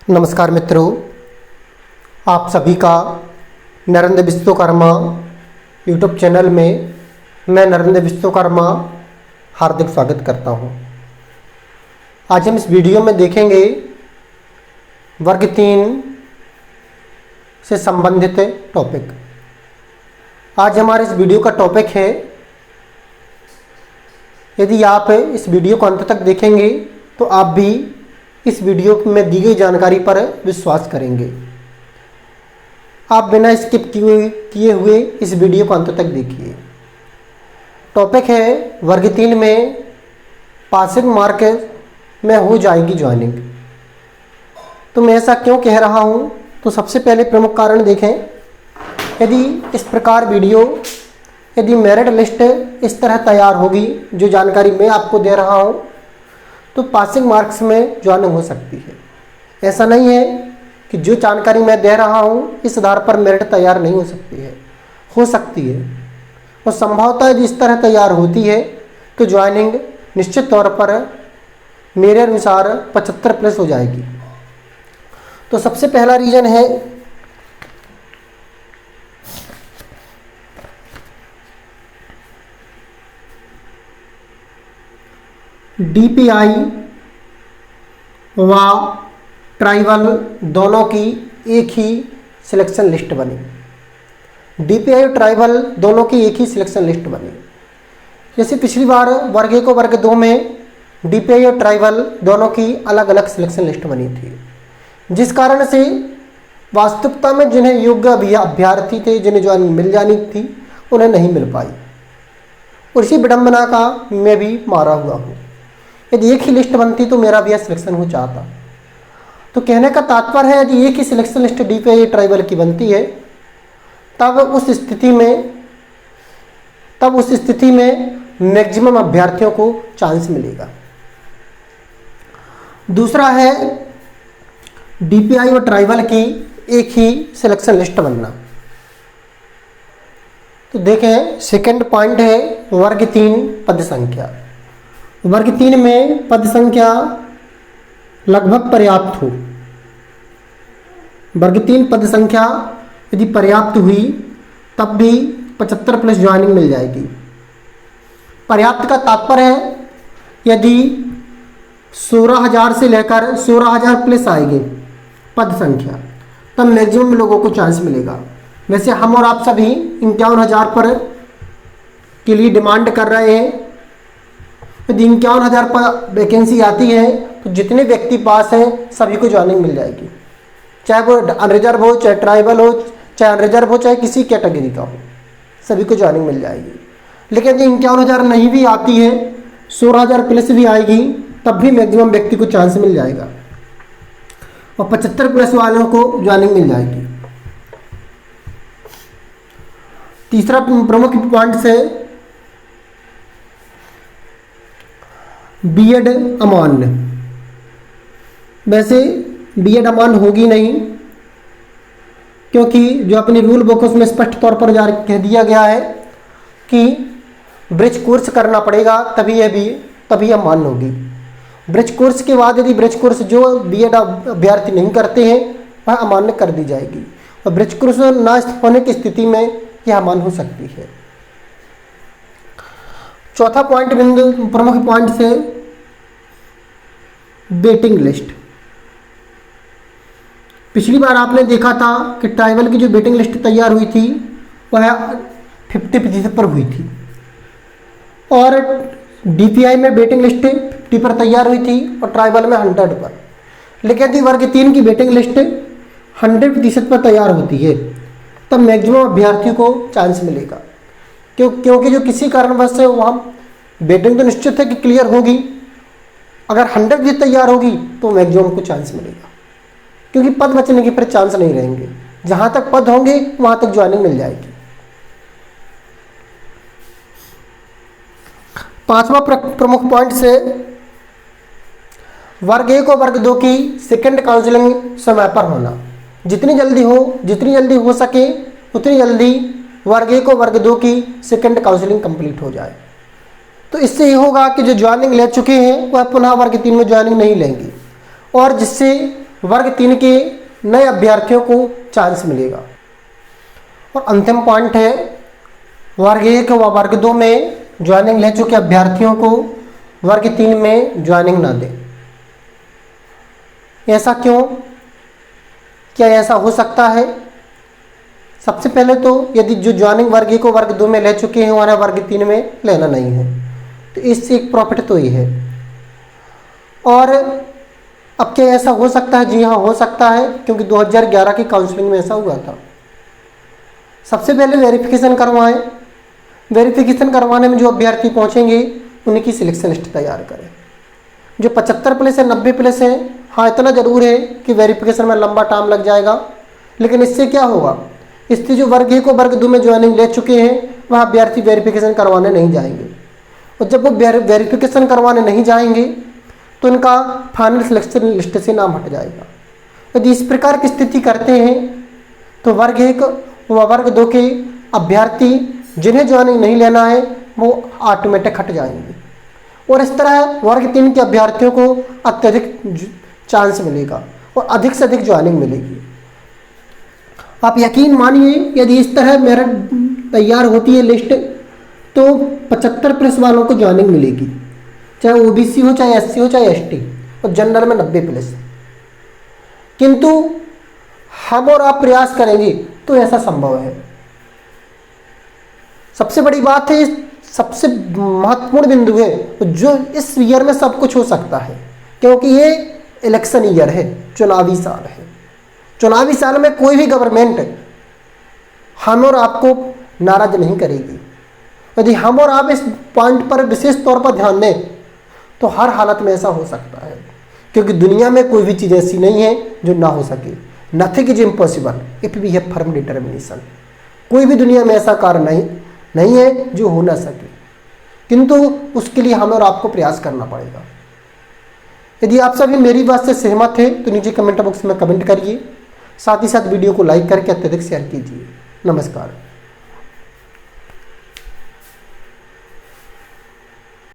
नमस्कार मित्रों, आप सभी का नरेंद्र विश्वकर्मा यूट्यूब चैनल में मैं नरेंद्र विश्वकर्मा हार्दिक स्वागत करता हूं। आज हम इस वीडियो में देखेंगे वर्ग 3 से संबंधित टॉपिक। आज हमारे इस वीडियो का टॉपिक है, यदि आप इस वीडियो को अंत तक देखेंगे तो आप भी इस वीडियो में दी गई जानकारी पर विश्वास करेंगे। आप बिना स्किप किए हुए इस वीडियो को अंत तक देखिए। टॉपिक है वर्ग 3 में पासिंग मार्क में हो जाएगी ज्वाइनिंग। तो मैं ऐसा क्यों कह रहा हूँ, तो सबसे पहले प्रमुख कारण देखें। यदि इस प्रकार वीडियो यदि मेरिट लिस्ट इस तरह तैयार होगी, जो जानकारी मैं आपको दे रहा हूँ, तो पासिंग मार्क्स में ज्वाइनिंग हो सकती है। ऐसा नहीं है कि जो जानकारी मैं दे रहा हूँ इस आधार पर मेरिट तैयार नहीं हो सकती है, हो सकती है। और संभवतः यदि इस तरह तैयार होती है तो ज्वाइनिंग निश्चित तौर पर मेरे अनुसार 75 प्लस हो जाएगी। तो सबसे पहला रीज़न है DPI व ट्राइबल दोनों की एक ही सिलेक्शन लिस्ट बनी। DPI और ट्राइबल दोनों की एक ही सिलेक्शन लिस्ट बनी। जैसे पिछली बार वर्ग 1 और वर्ग 2 में DPI और ट्राइबल दोनों की अलग अलग सिलेक्शन लिस्ट बनी थी, जिस कारण से वास्तविकता में जिन्हें योग्य अभ्यर्थी थे, जिन्हें ज्वाइनिंग मिल जानी थी, उन्हें नहीं मिल पाई। और इसी विडंबना का मैं भी मारा हुआ हूँ। यदि एक ही लिस्ट बनती तो मेरा भी सिलेक्शन हो जाता। तो कहने का तात्पर्य है, यदि एक ही सिलेक्शन लिस्ट DPI ट्राइबल की बनती है तब उस स्थिति में मैक्सिमम अभ्यर्थियों को चांस मिलेगा। दूसरा है DPI और ट्राइबल की एक ही सिलेक्शन लिस्ट बनना। तो देखें, सेकंड पॉइंट है वर्ग 3 पद संख्या। वर्ग 3 में पद संख्या लगभग पर्याप्त हो। वर्ग 3 पद संख्या यदि पर्याप्त हुई तब भी 75 प्लस ज्वाइनिंग मिल जाएगी। पर्याप्त का तात्पर्य है, यदि 16,000 से लेकर 16,000 प्लस आएगी पद संख्या, तब मैक्सिमम लोगों को चांस मिलेगा। वैसे हम और आप सभी 51,000 पर के लिए डिमांड कर रहे हैं। यदि 51,000 पर वैकेंसी आती है तो जितने व्यक्ति पास हैं सभी को ज्वाइनिंग मिल जाएगी, चाहे वो अनरिजर्व हो, चाहे ट्राइबल हो, चाहे अनरिजर्व हो, चाहे किसी कैटेगरी का हो, सभी को ज्वाइनिंग मिल जाएगी। लेकिन यदि 51,000 नहीं भी आती है, 16,000 प्लस भी आएगी, तब भी मैक्सिमम व्यक्ति को चांस मिल जाएगा और 75 प्लस वालों को ज्वाइनिंग मिल जाएगी। तीसरा प्रमुख पॉइंट है B.Ed अमान्य। वैसे B.Ed अमान्य होगी नहीं, क्योंकि जो अपनी रूल बुक उसमें स्पष्ट तौर पर कह दिया गया है कि ब्रिज कोर्स करना पड़ेगा, तभी अमान्य होगी। ब्रिज कोर्स के बाद यदि ब्रिज कोर्स जो B.Ed अभ्यर्थी नहीं करते हैं वह अमान्य कर दी जाएगी, और ब्रिज कोर्स न होने की स्थिति में यह अमान्य हो सकती है। चौथा पॉइंट प्रमुख पॉइंट से वेटिंग लिस्ट। पिछली बार आपने देखा था कि ट्राइबल की जो वेटिंग लिस्ट तैयार हुई थी वह 50% पर हुई थी, और DPI में वेटिंग लिस्ट 50 पर तैयार हुई थी और ट्राइबल में 100 पर। लेकिन यदि वर्ग 3 की वेटिंग लिस्ट 100% पर तैयार होती है तब मैक्सिमम अभ्यर्थियों को चांस मिलेगा, क्योंकि जो किसी कारणवश से वहाँ वेटिंग तो निश्चित है कि क्लियर होगी, अगर 100% तैयार होगी तो मैक्सिमम को चांस मिलेगा, क्योंकि पद बचने के फिर चांस नहीं रहेंगे। जहाँ तक पद होंगे वहाँ तक ज्वाइनिंग मिल जाएगी। पांचवा प्रमुख पॉइंट से वर्ग 1 और वर्ग 2 की सेकंड काउंसलिंग समय पर होना। जितनी जल्दी हो सके उतनी जल्दी वर्ग 1 और वर्ग 2 की सेकंड काउंसलिंग कंप्लीट हो जाए। तो इससे ये होगा कि जो ज्वाइनिंग ले चुके हैं वह पुनः वर्ग 3 में ज्वाइनिंग नहीं लेंगे, और जिससे वर्ग 3 के नए अभ्यर्थियों को चांस मिलेगा। और अंतिम पॉइंट है, वर्ग 1 व वर्ग 2 में ज्वाइनिंग ले चुके अभ्यर्थियों को वर्ग 3 में ज्वाइनिंग ना दें। ऐसा क्यों? क्या ऐसा हो सकता है? सबसे पहले तो यदि जो ज्वाइनिंग वर्ग 1 को वर्ग 2 में ले चुके हैं उन्हें वर्ग 3 में लेना नहीं है, तो इससे एक प्रॉफिट तो ही है। और अब क्या ऐसा हो सकता है? जी हाँ, हो सकता है, क्योंकि 2011 की काउंसलिंग में ऐसा हुआ था। सबसे पहले वेरिफिकेशन करवाएं। वेरिफिकेशन करवाने में जो अभ्यर्थी पहुंचेंगे उनकी सिलेक्शन लिस्ट तैयार करें। जो 75 प्लस है, 90 प्लस है, हाँ इतना ज़रूर है कि वेरिफिकेशन में लंबा टाइम लग जाएगा, लेकिन इससे क्या होगा, इससे जो वर्ग 1 को वर्ग 2 में ज्वाइनिंग ले चुके हैं वह अभ्यर्थी वेरिफिकेशन करवाने नहीं जाएंगे। और जब वो वेरिफिकेशन करवाने नहीं जाएंगे तो उनका फाइनल सिलेक्शन लिस्ट से नाम हट जाएगा। यदि इस प्रकार की स्थिति करते हैं तो वर्ग 1 व वर्ग 2 के अभ्यर्थी जिन्हें ज्वाइनिंग नहीं लेना है वो ऑटोमेटिक हट जाएंगे, और इस तरह वर्ग 3 के अभ्यर्थियों को अत्यधिक चांस मिलेगा और अधिक से अधिक ज्वाइनिंग मिलेगी। आप यकीन मानिए, यदि इस तरह मेरिट तैयार होती है लिस्ट, तो 75 प्लस वालों को ज्वाइनिंग मिलेगी, चाहे ओबीसी हो, चाहे एससी हो, चाहे एसटी, और जनरल में 90 प्लस। किंतु हम और आप प्रयास करेंगे तो ऐसा संभव है। सबसे बड़ी बात है, सबसे महत्वपूर्ण बिंदु है, जो इस ईयर में सब कुछ हो सकता है, क्योंकि ये इलेक्शन ईयर है, चुनावी साल है। चुनावी साल में कोई भी गवर्नमेंट हम और आपको नाराज नहीं करेगी। यदि हम और आप इस पॉइंट पर विशेष तौर पर ध्यान दें तो हर हालत में ऐसा हो सकता है, क्योंकि दुनिया में कोई भी चीज़ ऐसी नहीं है जो ना हो सके। Nothing is impossible if we have firm determination. कोई भी दुनिया में ऐसा कार्य नहीं है जो हो ना सके, किंतु उसके लिए हमें और आपको प्रयास करना पड़ेगा। यदि आप सभी मेरी बात से सहमत हैं तो नीचे कमेंट बॉक्स में कमेंट करिए, साथ ही साथ वीडियो को लाइक करके अत्यधिक शेयर कीजिए। नमस्कार।